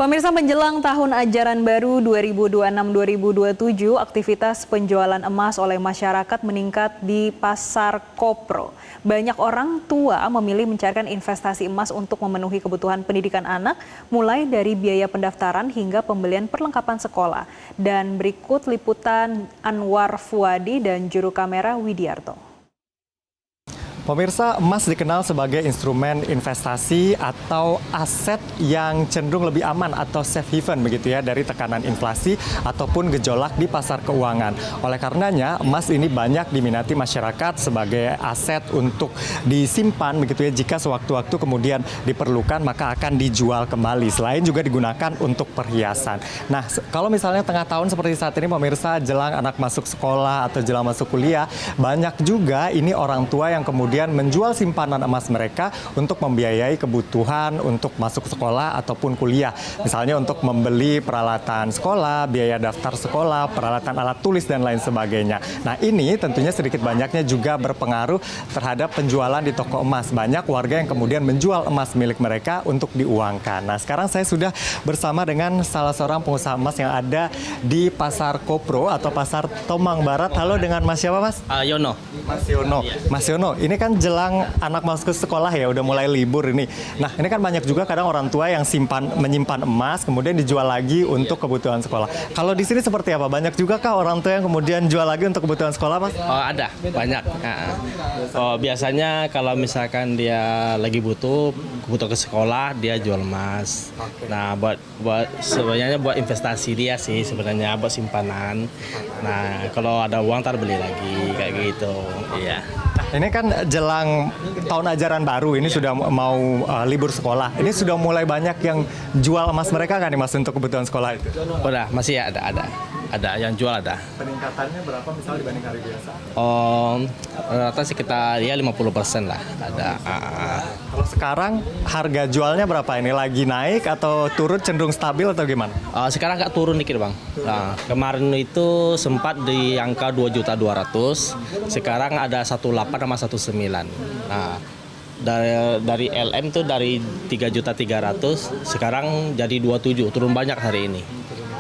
Pemirsa, menjelang tahun ajaran baru 2026-2027, aktivitas penjualan emas oleh masyarakat meningkat di Pasar Kopro. Banyak orang tua memilih mencarikan investasi emas untuk memenuhi kebutuhan pendidikan anak, mulai dari biaya pendaftaran hingga pembelian perlengkapan sekolah. Dan berikut liputan Anwar Fuadi dan juru kamera Widiarto. Pemirsa, emas dikenal sebagai instrumen investasi atau aset yang cenderung lebih aman atau safe haven begitu ya dari tekanan inflasi ataupun gejolak di pasar keuangan. Oleh karenanya, emas ini banyak diminati masyarakat sebagai aset untuk disimpan begitu ya, jika sewaktu-waktu kemudian diperlukan maka akan dijual kembali. Selain juga digunakan untuk perhiasan. Nah, kalau misalnya tengah tahun seperti saat ini pemirsa, jelang anak masuk sekolah atau jelang masuk kuliah, banyak juga ini orang tua yang kemudian menjual simpanan emas mereka untuk membiayai kebutuhan untuk masuk sekolah ataupun kuliah. Misalnya untuk membeli peralatan sekolah, biaya daftar sekolah, peralatan alat tulis, dan lain sebagainya. Nah, ini tentunya sedikit banyaknya juga berpengaruh terhadap penjualan di toko emas. Banyak warga yang kemudian menjual emas milik mereka untuk diuangkan. Nah, sekarang saya sudah bersama dengan salah seorang pengusaha emas yang ada di Pasar Kopro atau Pasar Tomang Barat. Halo, dengan Mas siapa, Mas? Yono. Mas Yono. Mas Yono, ini kan jelang anak masuk ke sekolah ya, udah mulai libur ini. Nah, ini kan banyak juga kadang orang tua yang menyimpan emas, kemudian dijual lagi untuk kebutuhan sekolah. Kalau di sini seperti apa? Banyak juga kah orang tua yang kemudian jual lagi untuk kebutuhan sekolah, Mas? Oh, ada, banyak. Oh, biasanya kalau misalkan dia lagi butuh ke sekolah, dia jual emas. Nah, sebenarnya buat investasi dia sih sebenarnya, buat simpanan. Nah, kalau ada uang ntar beli lagi kayak gitu. Iya. Ini kan jelang tahun ajaran baru, ini sudah mau libur sekolah. Ini sudah mulai banyak yang jual emas mereka kan nih, Mas, untuk kebutuhan sekolah itu? Udah, masih ada. Ada yang jual ada. Peningkatannya berapa misalnya dibanding hari biasa? Rata sekitar ya 50% lah ada. Kalau sekarang harga jualnya berapa ini? Lagi naik atau turun, cenderung stabil atau gimana? Sekarang agak turun dikit, Bang. Nah, kemarin itu sempat di angka 2.200.000, sekarang ada 18 sama 19. Nah, dari LM tuh dari 3.300.000 sekarang jadi 27, turun banyak hari ini.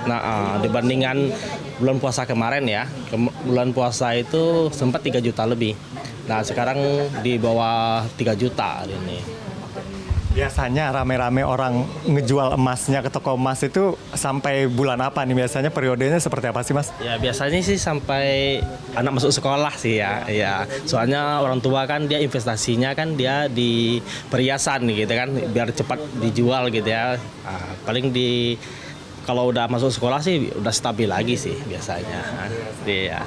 Nah, dibandingkan bulan puasa kemarin ya, bulan puasa itu sempat 3 juta lebih. Nah, sekarang di bawah 3 juta hari ini. Biasanya rame-rame orang ngejual emasnya ke toko emas itu sampai bulan apa nih? Biasanya periodenya seperti apa sih, Mas? Ya, biasanya sih sampai anak masuk sekolah sih ya. Ya, soalnya orang tua kan dia investasinya kan dia di perhiasan gitu kan, biar cepat dijual gitu ya. Nah, paling kalau udah masuk sekolah sih udah stabil lagi sih biasanya. Iya.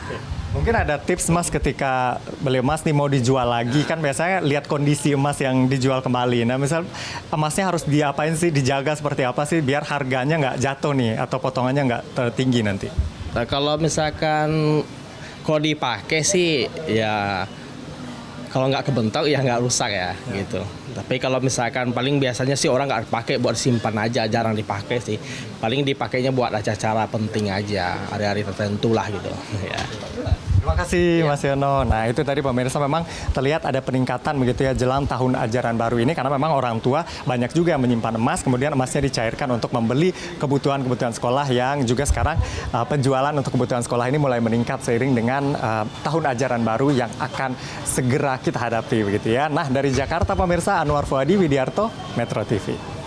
Mungkin ada tips, Mas, ketika beli emas nih mau dijual lagi, kan biasanya lihat kondisi emas yang dijual kembali. Nah, misal emasnya harus diapain sih, dijaga seperti apa sih biar harganya nggak jatuh nih atau potongannya nggak tinggi nanti? Nah, kalau misalkan kalau dipakai sih ya, kalau nggak kebentuk ya nggak rusak ya gitu. Tapi kalau misalkan paling biasanya sih orang nggak pakai buat simpan aja, jarang dipakai sih. Paling dipakainya buat acara penting aja, hari-hari tertentu lah gitu. Ya. Terima kasih, Mas Yono. Nah, itu tadi pemirsa, memang terlihat ada peningkatan begitu ya jelang tahun ajaran baru ini, karena memang orang tua banyak juga yang menyimpan emas, kemudian emasnya dicairkan untuk membeli kebutuhan-kebutuhan sekolah yang juga sekarang penjualan untuk kebutuhan sekolah ini mulai meningkat seiring dengan tahun ajaran baru yang akan segera kita hadapi begitu ya. Nah, dari Jakarta pemirsa, Anwar Fuadi, Widiarto, Metro TV.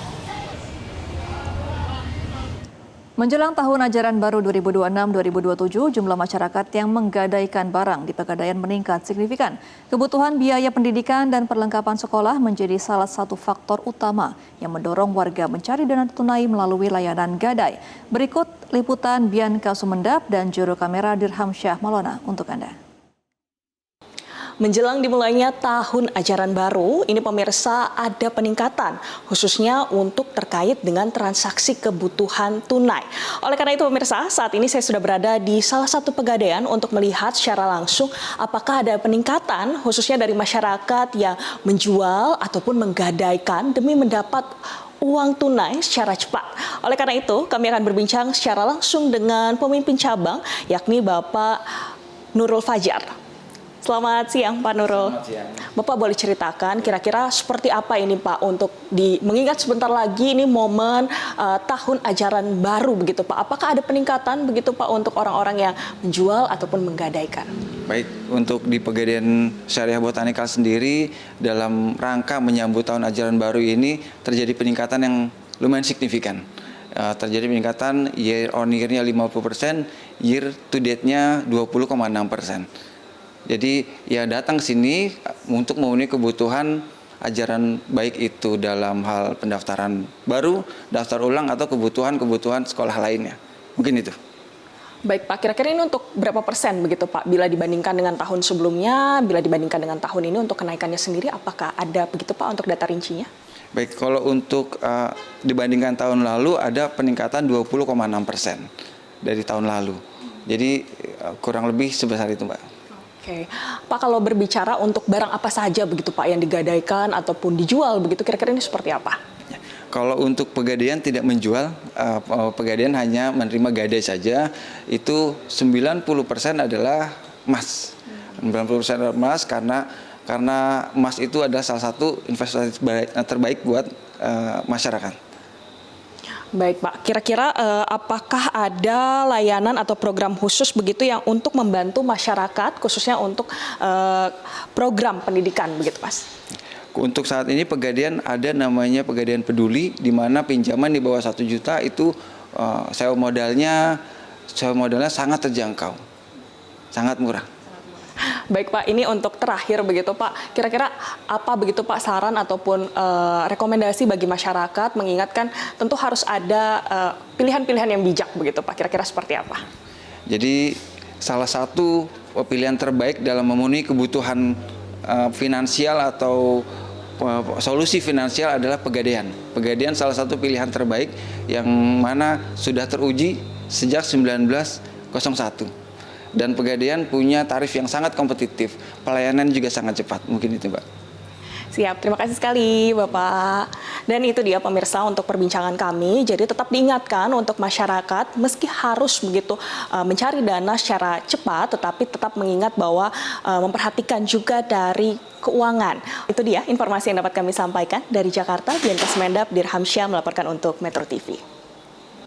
Menjelang tahun ajaran baru 2026-2027, jumlah masyarakat yang menggadaikan barang di Pegadaian meningkat signifikan. Kebutuhan biaya pendidikan dan perlengkapan sekolah menjadi salah satu faktor utama yang mendorong warga mencari dana tunai melalui layanan gadai. Berikut liputan Bianca Sumendap dan juru kamera Dirham Syah Malona untuk Anda. Menjelang dimulainya tahun ajaran baru, ini pemirsa ada peningkatan, khususnya untuk terkait dengan transaksi kebutuhan tunai. Oleh karena itu pemirsa, saat ini saya sudah berada di salah satu Pegadaian untuk melihat secara langsung apakah ada peningkatan, khususnya dari masyarakat yang menjual ataupun menggadaikan demi mendapat uang tunai secara cepat. Oleh karena itu, kami akan berbincang secara langsung dengan pemimpin cabang, yakni Bapak Nurul Fajar. Selamat siang Pak Nurul. Selamat siang. Bapak boleh ceritakan kira-kira seperti apa ini Pak untuk mengingat sebentar lagi ini momen tahun ajaran baru begitu Pak. Apakah ada peningkatan begitu Pak untuk orang-orang yang menjual ataupun menggadaikan? Baik, untuk di Pegadaian Syariah Botanikal sendiri dalam rangka menyambut tahun ajaran baru ini terjadi peningkatan yang lumayan signifikan. Terjadi peningkatan year on year-nya 50%, year to date-nya 20,6%. Jadi ya datang ke sini untuk memenuhi kebutuhan ajaran baik itu dalam hal pendaftaran baru, daftar ulang atau kebutuhan-kebutuhan sekolah lainnya. Mungkin itu. Baik Pak, kira-kira ini untuk berapa persen begitu Pak? Bila dibandingkan dengan tahun sebelumnya, bila dibandingkan dengan tahun ini untuk kenaikannya sendiri, apakah ada begitu Pak untuk data rincinya? Baik, kalau untuk dibandingkan tahun lalu ada peningkatan 20,6% dari tahun lalu. Jadi kurang lebih sebesar itu Mbak. Oke, Pak kalau berbicara untuk barang apa saja begitu Pak yang digadaikan ataupun dijual begitu kira-kira ini seperti apa? Kalau untuk Pegadaian tidak menjual, Pegadaian hanya menerima gadai saja. Itu 90% adalah emas. 90% adalah emas karena emas itu adalah salah satu investasi terbaik buat masyarakat. Baik Pak, kira-kira apakah ada layanan atau program khusus begitu yang untuk membantu masyarakat khususnya untuk program pendidikan begitu Mas? Untuk saat ini Pegadaian ada namanya Pegadaian Peduli, di mana pinjaman di bawah 1 juta itu sewa modalnya sangat terjangkau, sangat murah. Baik Pak, ini untuk terakhir begitu Pak, kira-kira apa begitu Pak saran ataupun rekomendasi bagi masyarakat mengingatkan tentu harus ada pilihan-pilihan yang bijak begitu Pak, kira-kira seperti apa? Jadi salah satu pilihan terbaik dalam memenuhi kebutuhan finansial atau solusi finansial adalah Pegadaian. Pegadaian salah satu pilihan terbaik yang mana sudah teruji sejak 1901. Dan Pegadaian punya tarif yang sangat kompetitif, pelayanan juga sangat cepat. Mungkin itu Mbak. Siap, terima kasih sekali Bapak. Dan itu dia pemirsa untuk perbincangan kami. Jadi tetap diingatkan untuk masyarakat meski harus begitu mencari dana secara cepat, tetapi tetap mengingat bahwa memperhatikan juga dari keuangan. Itu dia informasi yang dapat kami sampaikan dari Jakarta. Dian Kasmendap, Dirhamsyah melaporkan untuk Metro TV.